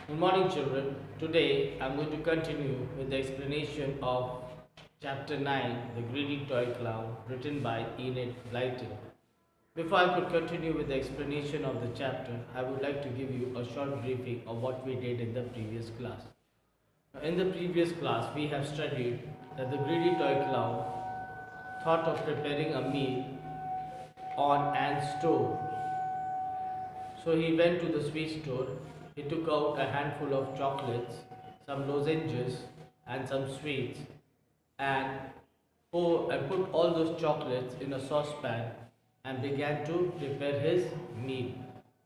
Good morning, children. Today I'm going to continue with the explanation of Chapter 9, The Greedy Toy Clown, written by Enid Blyton. Before I could continue with the explanation of the chapter, I would like to give you a short briefing of what we did in the previous class. In the previous class, we have studied that the greedy toy clown thought of preparing a meal on Anne's stove. So he went to the sweet store. He took out a handful of chocolates, some lozenges, and some sweets, and put all those chocolates in a saucepan and began to prepare his meal.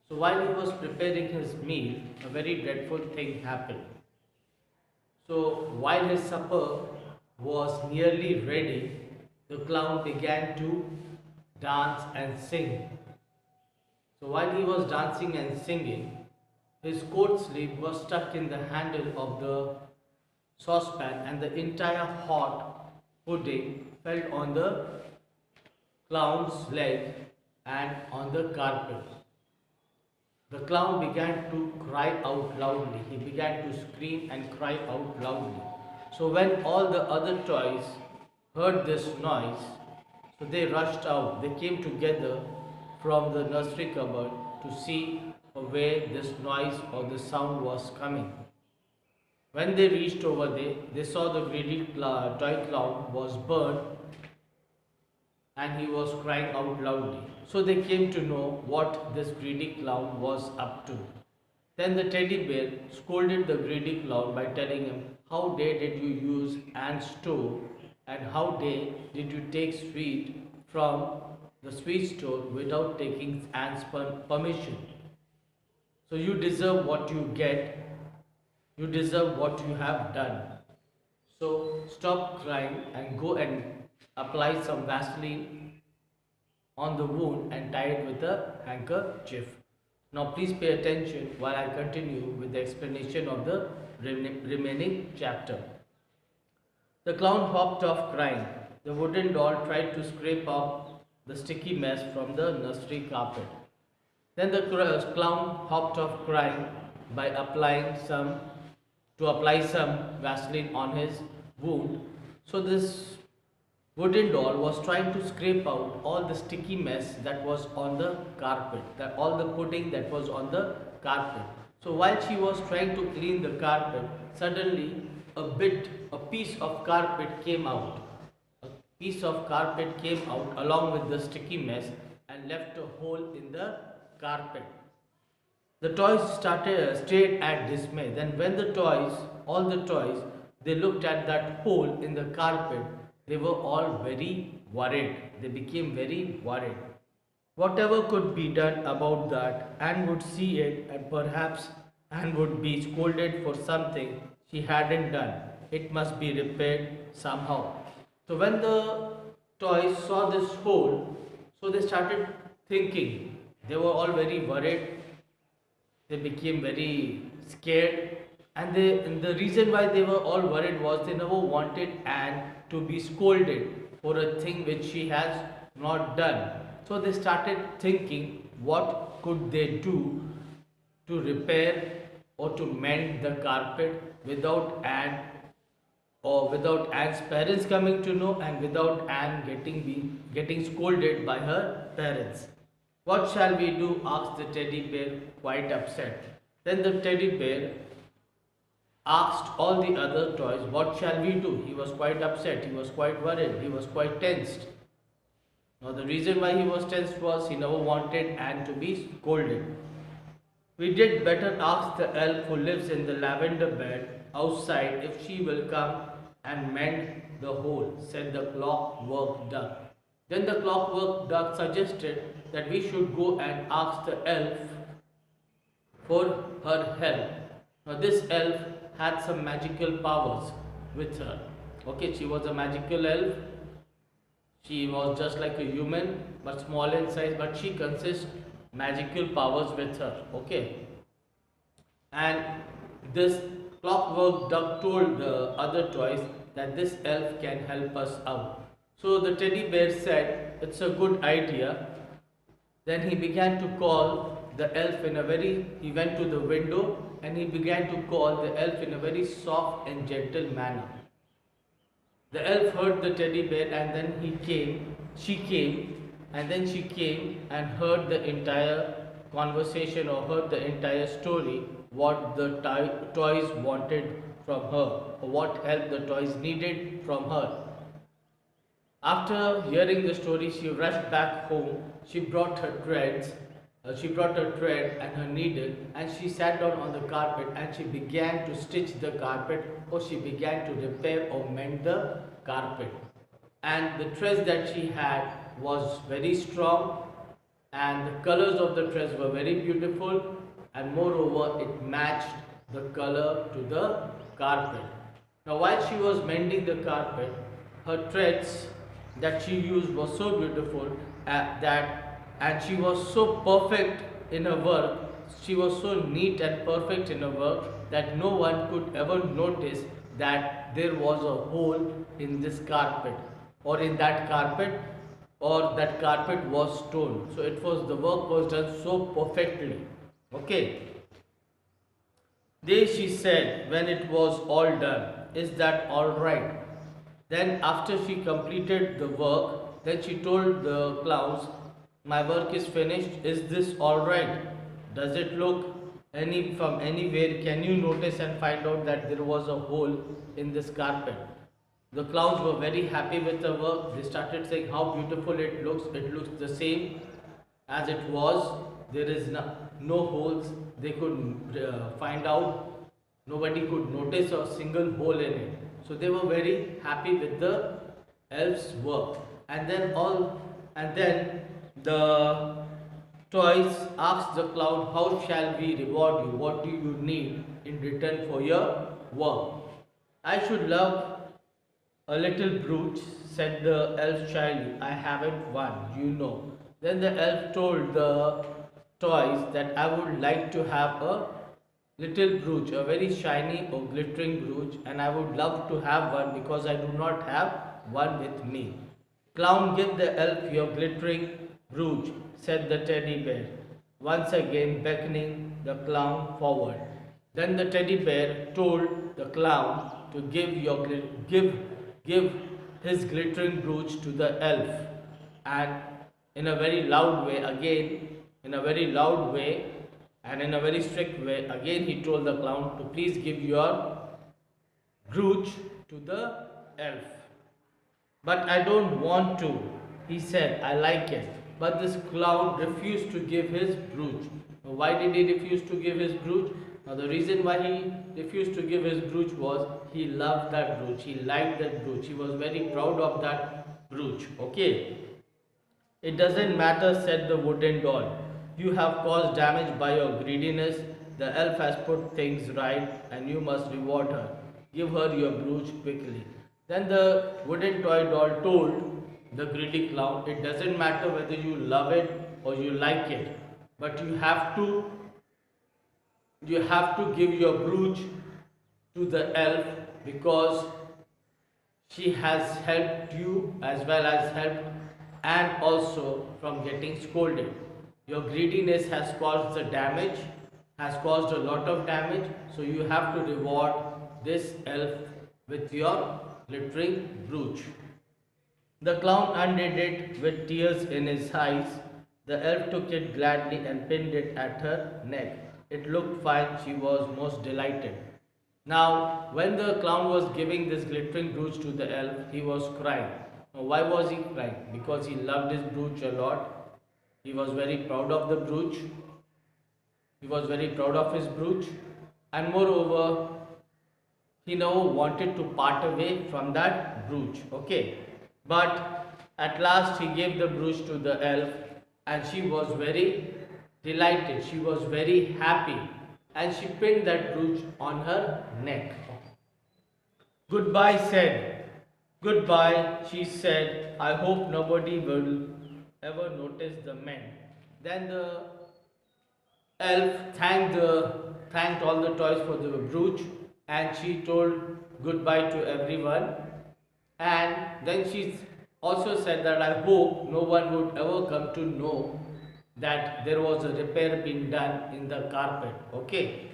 So while he was preparing his meal, a very dreadful thing happened. So while his supper was nearly ready, the clown began to dance and sing. So while he was dancing and singing, his coat sleeve was stuck in the handle of the saucepan and the entire hot pudding fell on the clown's leg and on the carpet. The clown began to cry out loudly. He began to scream and cry out loudly. So when all the other toys heard this noise, so they rushed out. They came together from the nursery cupboard to see where this noise or the sound was coming. When they reached over there, they saw the greedy toy clown was burned and he was crying out loudly. So they came to know what this greedy clown was up to. Then the teddy bear scolded the greedy clown by telling him, "How dare did you use Anne's stove, and how dare did you take sweet from the sweet store without taking Anne's permission? So you deserve what you get. You deserve what you have done. So stop crying and go and apply some Vaseline on the wound and tie it with a handkerchief." Now please pay attention while I continue with the explanation of the remaining chapter. The clown hopped off crying. The wooden doll tried to scrape up the sticky mess from the nursery carpet. Then the clown hopped off crying by apply some Vaseline on his wound. So this wooden doll was trying to scrape out all the sticky mess that was on the carpet, all the pudding that was on the carpet. So while she was trying to clean the carpet, suddenly a piece of carpet came out. A piece of carpet came out along with the sticky mess and left a hole in the carpet. The toys stared at dismay. Then when all the toys, they looked at that hole in the carpet, they were all very worried. They became very worried. Whatever could be done about that, Anne would see it and perhaps Anne would be scolded for something she hadn't done. It must be repaired somehow. So when the toys saw this hole, so they started thinking. They were all very worried. They became very scared. And the reason why they were all worried was they never wanted Anne to be scolded for a thing which she has not done. So they started thinking what could they do to repair or to mend the carpet without Anne or without Anne's parents coming to know and without Anne getting scolded by her parents. "What shall we do?" asked the teddy bear, quite upset. Then the teddy bear asked all the other toys, "What shall we do?" He was quite upset, he was quite worried, he was quite tensed. Now the reason why he was tensed was he never wanted Anne to be scolded. "We did better ask the elf who lives in the lavender bed outside if she will come and mend the hole," said the clockwork duck. Then the clockwork duck suggested that we should go and ask the elf for her help. Now this elf had some magical powers with her. Okay, she was a magical elf. She was just like a human but small in size, but she consists magical powers with her. Okay, and this clockwork duck told the other toys that this elf can help us out. So the teddy bear said it's a good idea. Then he began to call the elf he went to the window and he began to call the elf in a very soft and gentle manner. The elf heard the teddy bear and then she came, and then she came and heard the entire conversation or heard the entire story, what the toys wanted from her, or what help the toys needed from her. After hearing the story, she rushed back home. She brought her thread and her needle, and she sat down on the carpet and she began to stitch the carpet, or she began to repair or mend the carpet. And the thread that she had was very strong, and the colors of the threads were very beautiful, and moreover, it matched the color to the carpet. Now, while she was mending the carpet, her threads that she used was so beautiful and she was so perfect in her work, she was so neat and perfect in her work that no one could ever notice that there was a hole in this carpet or in that carpet, or that carpet was torn. So it was, the work was done so perfectly. Okay. Then she said, when it was all done, is that all right? Then after she completed the work, then she told the clowns, my work is finished, is this all right? Does it look from anywhere? Can you notice and find out that there was a hole in this carpet? The clowns were very happy with the work. They started saying how beautiful it looks. It looks the same as it was. There is no holes. They could find out. Nobody could notice a single hole in it. So they were very happy with the elf's work. And then the toys asked the clown, how shall we reward you? What do you need in return for your work? I should love a little brooch, said the elf shyly. I haven't one, you know. Then the elf told the toys that I would like to have a little brooch, a very shiny or glittering brooch, and I would love to have one because I do not have one with me. Clown, give the elf your glittering brooch, said the teddy bear, once again beckoning the clown forward. Then the teddy bear told the clown to give his glittering brooch to the elf, and in a very loud way, and in a very strict way, again he told the clown to please give your brooch to the elf. But I don't want to, he said, I like it. But this clown refused to give his brooch. Now, why did he refuse to give his brooch? Now the reason why he refused to give his brooch was he loved that brooch, he liked that brooch, he was very proud of that brooch. Okay. It doesn't matter, said the wooden doll. You have caused damage by your greediness. The elf has put things right and you must reward her. Give her your brooch quickly. Then the wooden toy doll told the greedy clown, it doesn't matter whether you love it or you like it, but you have to give your brooch to the elf because she has helped you as well as helped and also from getting scolded. Your greediness has caused a lot of damage, so you have to reward this elf with your glittering brooch. The clown undid it with tears in his eyes. The elf took it gladly and pinned it at her neck. It looked fine, she was most delighted. Now, when the clown was giving this glittering brooch to the elf, he was crying. Now, why was he crying? Because he loved his brooch a lot. He was very proud of the brooch. He was very proud of his brooch. And moreover, he never wanted to part away from that brooch. Okay. But at last he gave the brooch to the elf and she was very delighted. She was very happy and she pinned that brooch on her neck. Goodbye, she said. I hope nobody will ever notice the mend. Then the elf thanked all the toys for the brooch and she told goodbye to everyone. And then she also said that I hope no one would ever come to know that there was a repair being done in the carpet. Okay.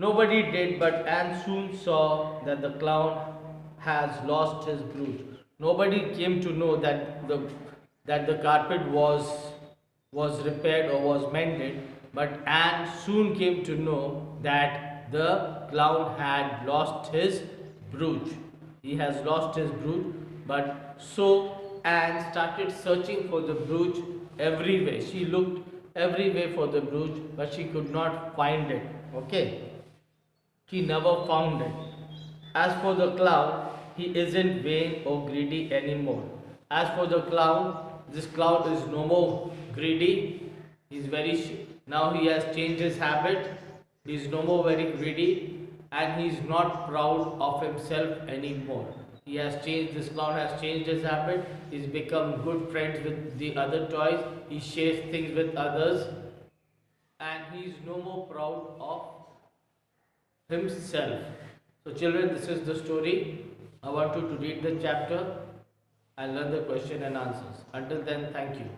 Nobody did, but Anne soon saw that the clown has lost his brooch. Nobody came to know that the carpet was repaired or was mended, but Anne soon came to know that the clown had lost his brooch. He has lost his brooch, but so Anne started searching for the brooch everywhere. She looked everywhere for the brooch, but she could not find it. Okay, she never found it. As for the clown, he isn't vain or greedy anymore. As for the clown, this clown is no more greedy. He's now he has changed his habit. He's no more very greedy, and he's not proud of himself anymore. He has changed. This clown has changed his habit. He's become good friends with the other toys. He shares things with others, and he's no more proud of himself. So children, this is the story. I want you to read the chapter and learn the question and answers. Until then, thank you.